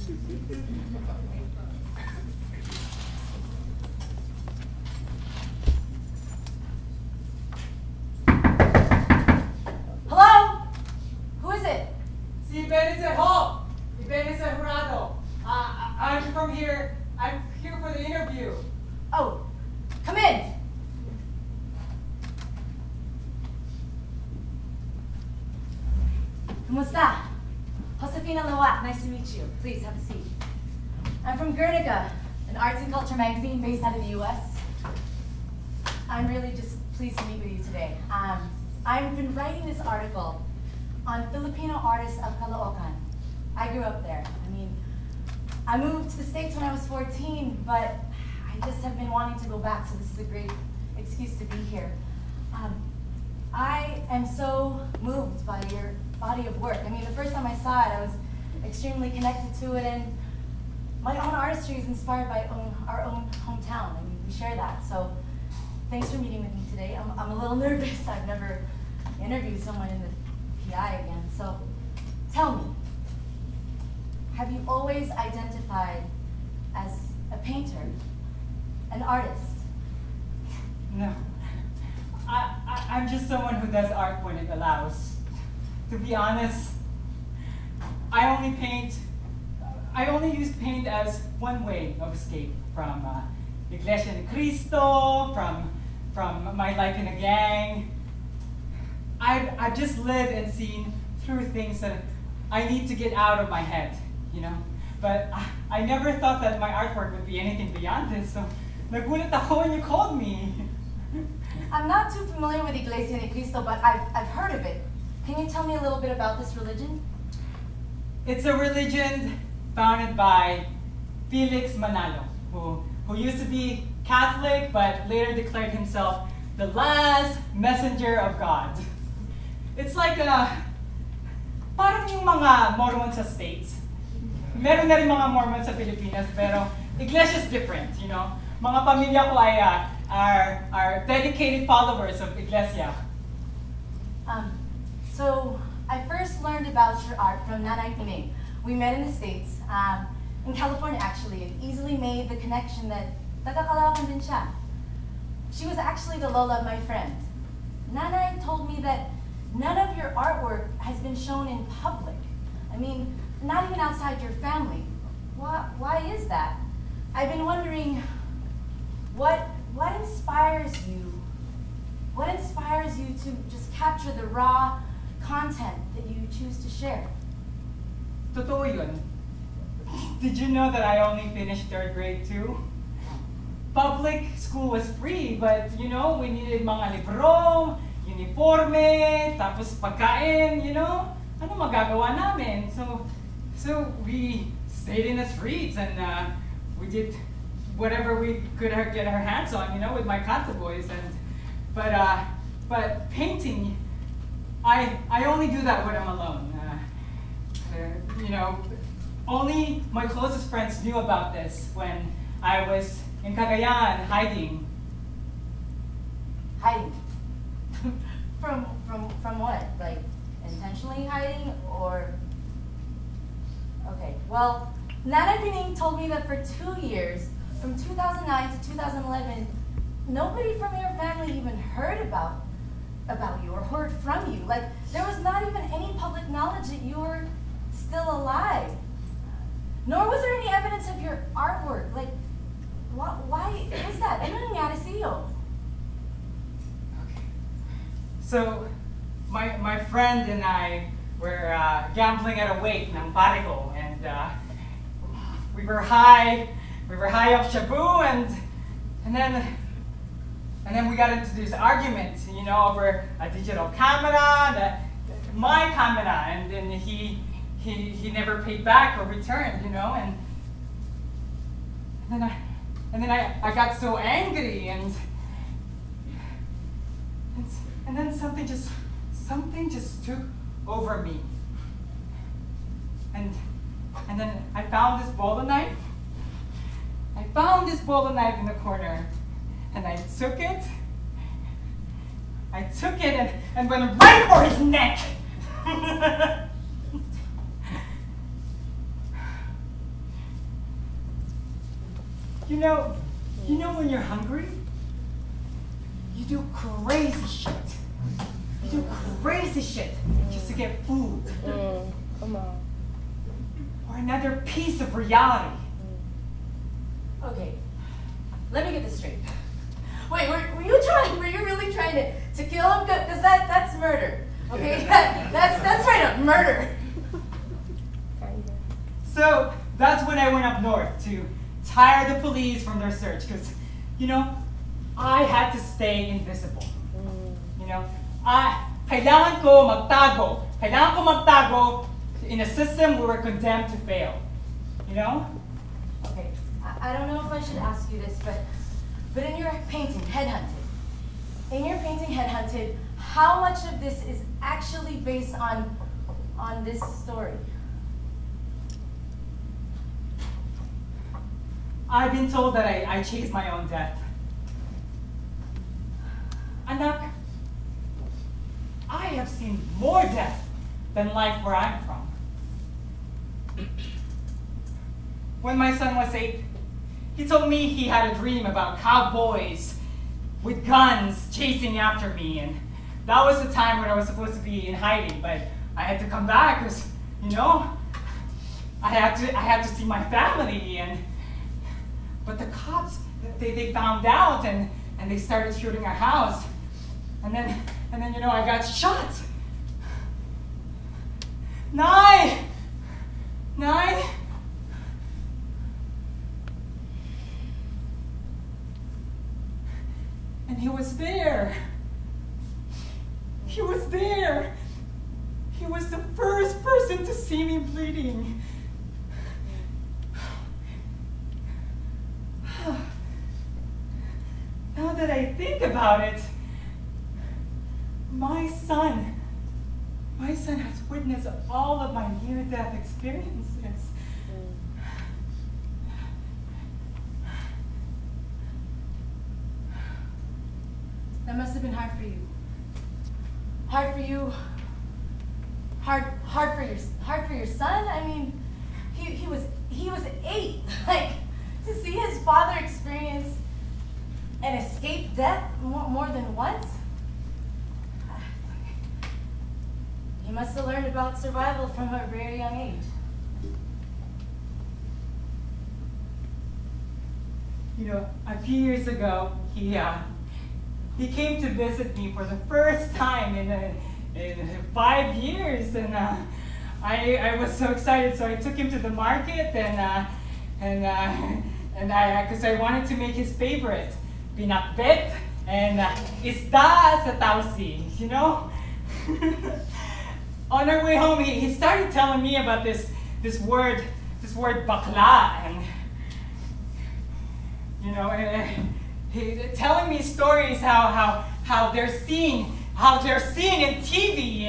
Hello? Who is it? Si Benedict Hall. Benedict Jurado. I'm from here. I'm here for the interview. Oh, come in. Kumusta? Josefina Lawak, nice to meet you. Please have a seat. I'm from Guernica, an arts and culture magazine based out of the US. I'm really just pleased to meet with you today. I've been writing this article on Filipino artists of Caloocan. I grew up there. I mean, I moved to the States when I was 14, but I just have been wanting to go back, so this is a great excuse to be here. I am so moved by your body of work. I mean, the first time I saw it, I was extremely connected to it, and my own artistry is inspired by our own hometown. I mean, we share that. So thanks for meeting with me today. I'm a little nervous. I've never interviewed someone in the PI again. So tell me, have you always identified as a painter, an artist? No. I'm just someone who does art when it allows. To be honest, I only use paint as one way of escape from Iglesia ni Cristo, from my life in a gang. I've just lived and seen through things that I need to get out of my head, you know? But I never thought that my artwork would be anything beyond this, so nagulat ako when you called me. I'm not too familiar with Iglesia ni Cristo, but I've heard of it. Can you tell me a little bit about this religion? It's a religion founded by Felix Manalo, who used to be Catholic, but later declared himself the last messenger of God. It's like parang yung mga Mormons sa States. Meron na rin mga Mormons sa Pilipinas, pero Iglesia's different, you know? Mga pamilya ko ay are dedicated followers of Iglesia. So I first learned about your art from Nanay Aimee. We met in the States, in California actually, and easily made the connection that taga-Caloocan din siya. She was actually the lola of my friend. Nanay told me that none of your artwork has been shown in public. I mean, not even outside your family. Why is that? I've been wondering, what inspires you? What inspires you to just capture the raw content that you choose to share? Totoo yun. Did you know that I only finished 3rd grade too? Public school was free, but you know, we needed mga libro, uniforme, tapos pagkain, you know? Ano magagawa namin? So we stayed in the streets and we did whatever we could get our hands on, you know, with my Kanta boys. But painting, I only do that when I'm alone. You know, only my closest friends knew about this when I was in Cagayan hiding. Hiding? From what? Like intentionally hiding or? Okay, well, Nana Pining told me that for 2 years, from 2009 to 2011, nobody from your family even heard about you or heard from you. Like, there was not even any public knowledge that you were still alive. Nor was there any evidence of your artwork. Like, why is that? Ano nangyari sa'yo? Okay. So, my friend and I were gambling at a wake ng pare ko, and we were high up Shabu, and then we got into this argument, you know, over a digital camera, my camera, and then he never paid back or returned, you know, and then I got so angry, and then something just took over me, and then I found this bolo knife. I found this bolo knife in the corner, and I took it. And went right for his neck. You know when you're hungry, you do crazy shit. You do crazy shit just to get food. Come on. Or another piece of reality. Okay, let me get this straight. Wait, were you really trying to kill him? Because that's murder. Okay, that's right up, murder. So that's when I went up north to tire the police from their search, because, I had to stay invisible. Kailangan ko magtago. Kailangan ko magtago in a system we were condemned to fail. Okay, I don't know if I should ask you this, but in your painting, Headhunted, how much of this is actually based on this story? I've been told that I chased my own death. Anak, I have seen more death than life where I'm from. When my son was 8, he told me he had a dream about cowboys with guns chasing after me, and that was the time when I was supposed to be in hiding, but I had to come back because, I had to see my family, but the cops, they found out and they started shooting our house. And then I got shot. Nine. And he was there. He was there. He was the first person to see me bleeding. Now that I think about it, my son has witnessed all of my near-death experiences. That must have been hard for you. Hard for you. Hard for your son. I mean, he was 8. Like, to see his father experience and escape death more than once. He must have learned about survival from a very young age. A few years ago, he came to visit me for the first time in 5 years, and I was so excited. So I took him to the market, because I wanted to make his favorite, pinakbet and isda sa tausi, On our way home, he started telling me about this word bakla, and telling me stories how they're seeing in TV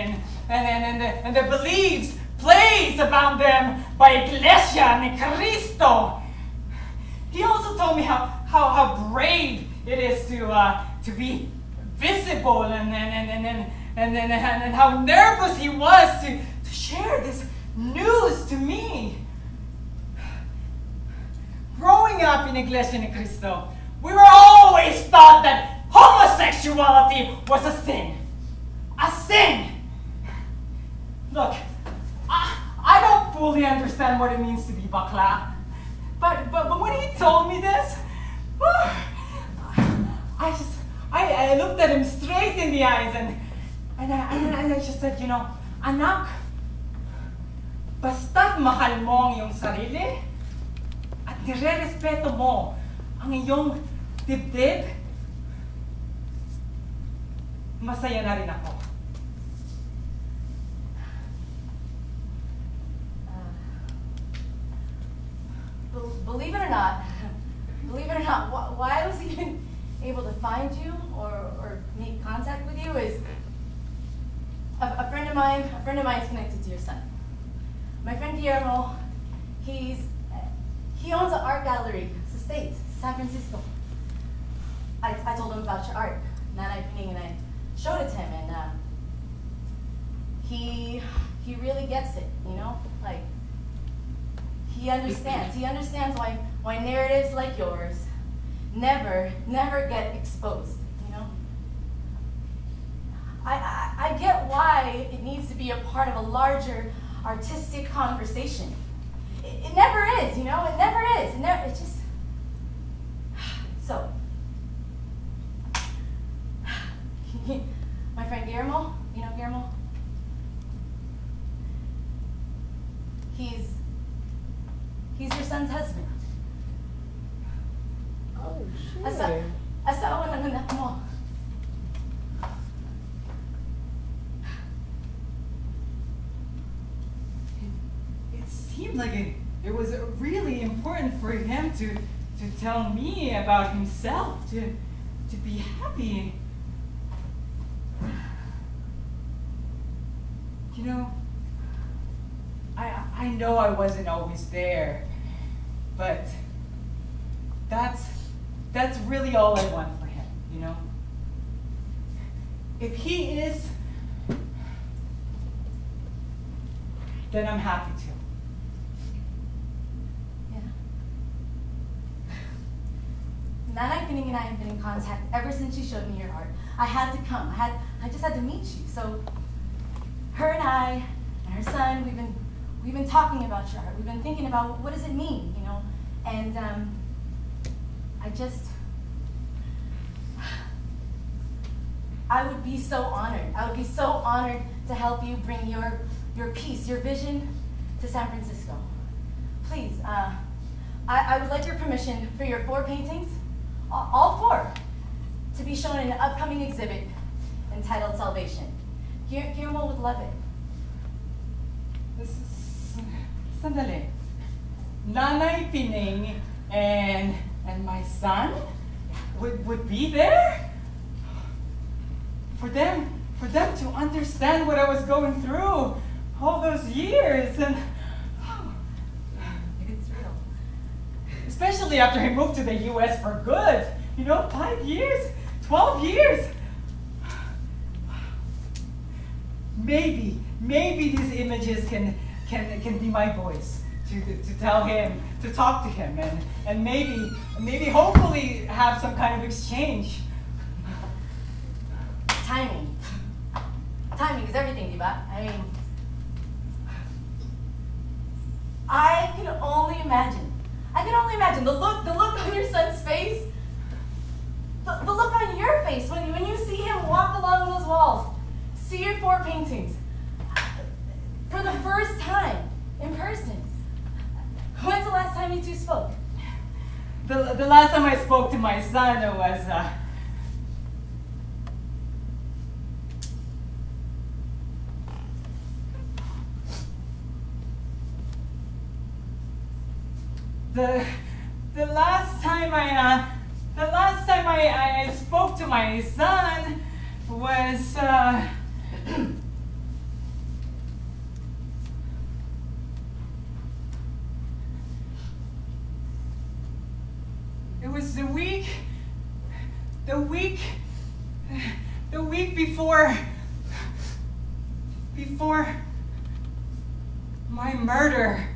and the beliefs plays about them by Iglesia ni Cristo. He also told me how brave it is to be visible and how nervous he was to share this news to me. Growing up in Iglesia ni Cristo, we were always taught that homosexuality was a sin. A sin! Look, I don't fully understand what it means to be bakla, but when he told me this, I looked at him straight in the eyes and I just said, anak, basta't mahal mo ang iyong sarili at nire-respeto mo ang iyong dibdib, masaya na rin ako. Believe it or not, why I was even able to find you or make contact with you is a friend of mine is connected to your son. My friend Guillermo, he owns an art gallery, it's the States, San Francisco. I told him about your art, Nanay Pining, and I showed it to him, and he really gets it, like, he understands. He understands why narratives like yours never get exposed, you know? I get why it needs to be a part of a larger artistic conversation. It never is, you know? It never is. It just... So, my friend Guillermo, you know Guillermo? He's your son's husband. Oh, shit. Asawa ng anak mo. It seemed like it was really important for him to tell me about himself, to be happy. You know, I know I wasn't always there, but that's really all I want for him, you know? If he is, then I'm happy to. Nanay Pining and I have been in contact ever since you showed me your art. I had to come. I just had to meet you. So, her and I and her son, we've been talking about your art. We've been thinking about what does it mean, you know? And I would be so honored. I would be so honored to help you bring your piece, your vision to San Francisco. Please, I would like your permission for your 4 paintings, all 4, to be shown in an upcoming exhibit entitled Salvation. Guillermo would love it. Sandali. Nanay Pining and my son would be there? For them to understand what I was going through all those years, and It's real. especially after he moved to the US for good. You know, 5 years, 12 years. Maybe these images can be my voice to tell him, to talk to him, and maybe hopefully have some kind of exchange. Timing. Timing is everything, diba? I mean, I can only imagine the look on your son's face, the look on your face when you see him walk along those walls, see your 4 paintings for the first time in person. When's the last time you two spoke? The last time I spoke to my son was the last time I spoke to my son was it was the week before my murder.